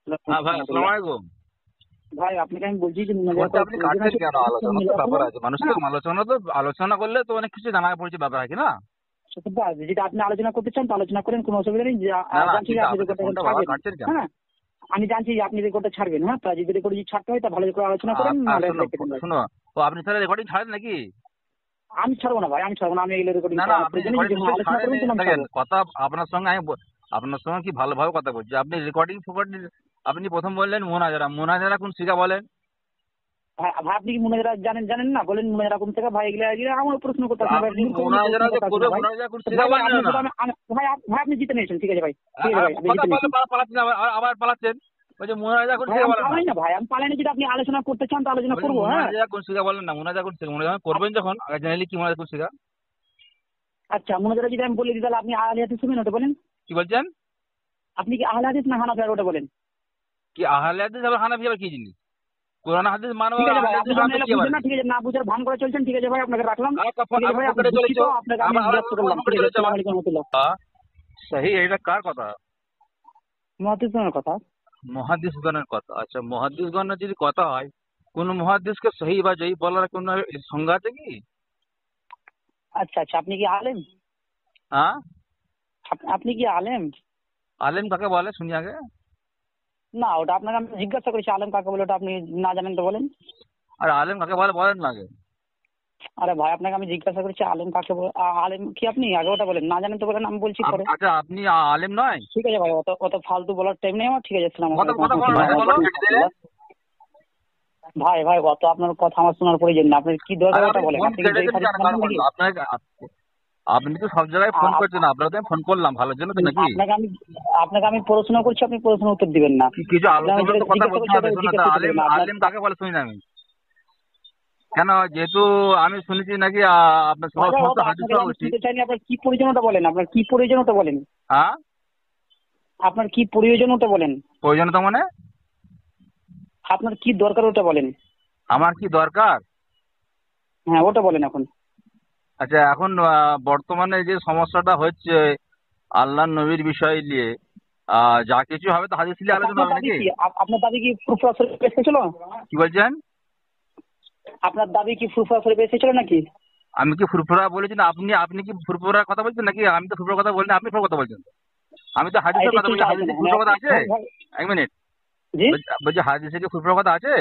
হ্যাঁ ভাই, আসসালামু আলাইকুম। ভাই আপনাকে আমি বলছি যে বলতে আপনি কাটছেন কেন? আলোচনা তো ব্যাপার আছে, মানুষ তো আলোচনা করলে তো অনেক কিছু জানা পড়ছে ব্যাপার আছে না? যেটা আপনি আলোচনা করতে চান তো আলোচনা করেন, কোনো অসুবিধা নেই। না না, জানছি ঠিক যে আছে, আপনি আপনি রেকর্ডটা ফোনটা বারবার ছাড়বেন। কাটছেন কেন? হ্যাঁ, আমি জানছি যে আপনি রেকর্ডটা ছাড়বেন। হ্যাঁ, তা যদি রেকর্ড ছাড়তে হয় তা ভালো করে আলোচনা করেন, আর নাহলে শুনো রেখে দিন ভাই। শুনো, ও আপনি তাহলে রেকর্ডিং ছাড়েন নাকি? আমি ছাড়বো না ভাই, আমি ছাড়বো না। আমি এগুলো রেকর্ডিং না না, ছাড়ানোর আপনি প্রয়োজন নেই। রেকর্ডিং যদি নিশ্চয়ই আলোচনা ছাড়েন। করবেন তাহলে আমি দেখেন, ছাড়বো। কথা আপনার সঙ্গে আপনার সঙ্গে কি ভালোভাবে কথা বলছি। আপনি রেকর্ডিং ফোকর্ডিং, আপনি প্রথম বললেন মোনাজারা। মোনাজারা কোন শিখা বলেন? ভাই ভাই, আপনি কি মুনাজারা জানেন না? বলেন মুনাজারা কোন থেকে? ভাই এগুলো আমার প্রশ্ন করতে আসেন ভাই, আপনি মূর্খ মূর্খ প্রশ্ন মোনাজারা যে করতে আসেন করবে, না ভাই। মোনাজারা কোন তো শিখা ভাই বলেন আপনি না? ভাই ভাই আপনি জিতে নিয়েছেন, ঠিক আছে ভাই, ঠিক আছে ভাই, আপনি কথা জিতে বলে নিয়েছেন। পালাচ্ছেন, আবার পালাচ্ছেন। ওই যে মোনাজারা কোন ভাই শিখা আমি বলেন না? পালাই না ভাই, আমি পালাই না। যদি আপনি আলোচনা করতে চান তো আলোচনা বলছি করবো। হ্যাঁ, মোনাজারা কোন শিখা বলেন না? মোনাজারা কোন শিখা? মোনাজারা করবেন যখন আগে জেনে নিলে কি মোনাজারা কোন শিখা। আচ্ছা মুনাজারা যদি আমি বলে দিই তাহলে আপনি আহলে হাদিস শুনবেন, ওটা বলেন। কি বলছেন? আপনি কি আহলে হাদিস না হানাফি, ওটা বলেন। কি আহলে হাদিস আবার হানাফি আবার কি জিনিস? কোরআন হাদিস মানো, ঠিক আছে ভাই, আহলে আপনি হাদিস যখন মানো এগুলো কি আবার বুঝছেন না, কি? ঠিক আছে, না বুঝার ভান করে চলছেন, ঠিক আছে ভাই, আপনাকে রাখলাম। ঠিক আছে আবার ভাই, আপনি পকেটে দুঃখিত, চলেছো, আপনাকে আমি আবার বিরক্ত করলাম। পকেটে ঠিক আছে, চলেছো আসসালামু আবার। আলাইকুম রহমতুল্লাহ। সহি, এটা কার কথা? মুহাদ্দিসের কথা। মুহাদ্দিসগণের কথা। আচ্ছা, মুহাদ্দিসগণের যদি কথা হয়, কোন মুহাদ্দিসকে সহি বা জয়ী বলার কোন সংজ্ঞা আছে কি? আচ্ছা আচ্ছা, আপনি কি আলেম? হ্যাঁ, আপনি কি আলেম? আলেম কাকে বলে শুনি আগে। না, ওটা আপনাকে আমি জিজ্ঞাসা করেছি আলেম কাকে বলে, ওটা আপনি না জানেন তো বলেন। আর আলেম কাকে বলে বলেন না আগে। আরে ভাই, আপনাকে আমি জিজ্ঞাসা করেছি আলেম কাকে বলে। আলেম কি আপনি? আগে ওটা বলেন। না জানেন তো বলেন, আমি বলছি পরে। আচ্ছা, আপনি আলেম নয়? ঠিক আছে ভাই, অত অত ফালতু বলার টাইম নেই আমার। ঠিক আছে, আসসালামু কথা আলাইকুম কথা বলো, রহমতুল্লাহ। বলো, কেটে দিলে। ভাই ভাই, অত আপনার কথা আমার শোনার প্রয়োজন না। আপনার কি দরকার আরে ওটা আপনি বলেন। ফোন আপনি কি কেটে জয়ী দিন হাদিস কেন? মানেন কার নাকি? বললো আপনাকে? আপনি তো সব জায়গায় ফোন করছেন, আপনাকে আমি ফোন করলাম ভালোর জন্য তো নাকি? আপনাকে আমি প্রশ্ন করছি, আপনি প্রশ্ন উত্তর দিবেন না। কিছু আপনাকে আলোচনা যেটা তো কথা জিজ্ঞাসা বলতে করছি হবে। ওটা শোনো তো, জিজ্ঞাসা আলেম করবেন না আপনার। আলেম কাকে বলে শুনি না আমি। কেন? যেহেতু আমি শুনেছি নাকি আপনার ভাই ভাই, সমস্ত অত হাদিস আপনাকে আমি উচিত। শুনতে চাইনি। আপনার কি প্রয়োজনতা বলেন, আপনার কি প্রয়োজনতা বলেন, হ্যাঁ, আপনার কি প্রয়োজনতা বলেন, প্রয়োজনীয়তা মানে? আপনার কি দরকার ওটা বলেন। আমার কি দরকার? হ্যাঁ, ওটা বলেন এখন। আচ্ছা, এখন বর্তমানে যে সমস্যাটা হচ্ছে আল্লাহ নবীর বিষয় নিয়ে, যা কিছু হবে তো হাদিস নিয়ে আচ্ছা, আলোচনা আপনার হবে দাবি নাকি? কি? আপনার দাবি কি ফুরফুরা শরীফ এসেছিল? কি বলছেন? আপনার দাবি কি ফুরফুরা শরীফ এসেছিল নাকি? আমি কি ফুরফুরা বলেছি না? আপনি আপনি কি ফুরফুরার কথা বলছেন নাকি? আমি তো ফুরফুরার কথা বলিনি, আপনি ফুরফুরার কথা বলছেন। আমি তো হাদিসের এটা কথা একটু বলছি। আলোচনা হাদিসে ফুরফুরার কথা আছে? ভাই ভাই। এক মিনিট। জি, বলছি হাদিসে কি ফুরফুরার কথা আছে?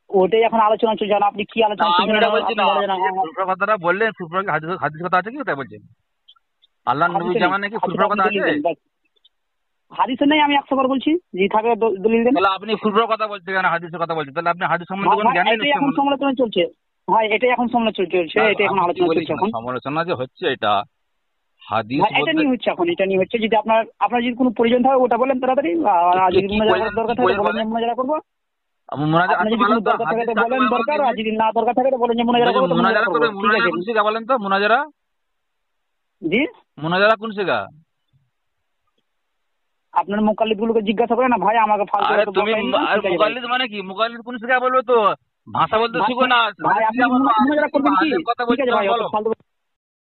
ওটাই এখন আলোচনা চলছে। আর আপনি কি না, আলোচনা আমি চলছেন এটা বলছি আপনি না। বলে আপনি জানা। যে ফুরফুরার কথাটা বললেন, ফুরফুরা কি হাদিস কথা আছে কি তাই বলছেন? আল্লাহ নবী জামান নাকি ফুরফুরার কথা আছে? হাদিসে নেই, আমি 100 বার বলছি। জি থাকে দলিল দেন। তাহলে আপনি ফুরফুরার কথা বলছেন কেন? হাদিসের কথা বলছেন, তাহলে আপনি হাদিস সম্বন্ধে ভাই কোনো ভাই, জ্ঞানই এটাই এখন নিশ্চয়। সমালোচনা চলছে। ভাই এটাই এখন সমালোচনা চলছে, এটাই এখন আমি কি আলোচনা বলি চলছে শোনো, এখন। সমালোচনা যে হচ্ছে এটা হাদিস ভাই এটা বলতে নিয়ে হচ্ছে এখন, এটা নিয়ে হচ্ছে। যদি আপনার যদি কোনো প্রয়োজন থাকে ওটা বলেন তাড়াতাড়ি। আর যদি কি মুনাজারা প্রয়োজন, করার দরকার কি থাকে তো প্রয়োজন বলেন বলেন? যে মুনাজারা করবো। মোনাজারা আপনার আচ্ছা যদি বলেন কোনো তো, দরকার থাকে হাদিস তো কাকে বলেন বলে বলেন দরকার, দেখি? আর যদি না দরকার থাকে তো বলেন যে মুনাজারা করবো, তো মুনাজারা মোনাজারা করবো। করে, ঠিক মোনাজারা আছে। কোন শিখা বলেন তো? মোনাজারা জি, মোনাজারা কোন শিখা? আপনার মুকাল্লিদ গুলোকে জিজ্ঞাসা করে না ভাই, আমাকে ফালতু আরে এত তুমি বকাইন না। আর ঠিক আছে ভাই। মুকাল্লিদ মানে কি? মুকাল্লিদ কোন শিখা বলবে তো? ভাষা বলতে শিখো না, ভাই হাদিস আপনি শিখা বলো, মুনাজারা আলেম করবেন কি? আলেম কথা ঠিক বলছি আছে যখন ভাই, অত বলো। ফালতু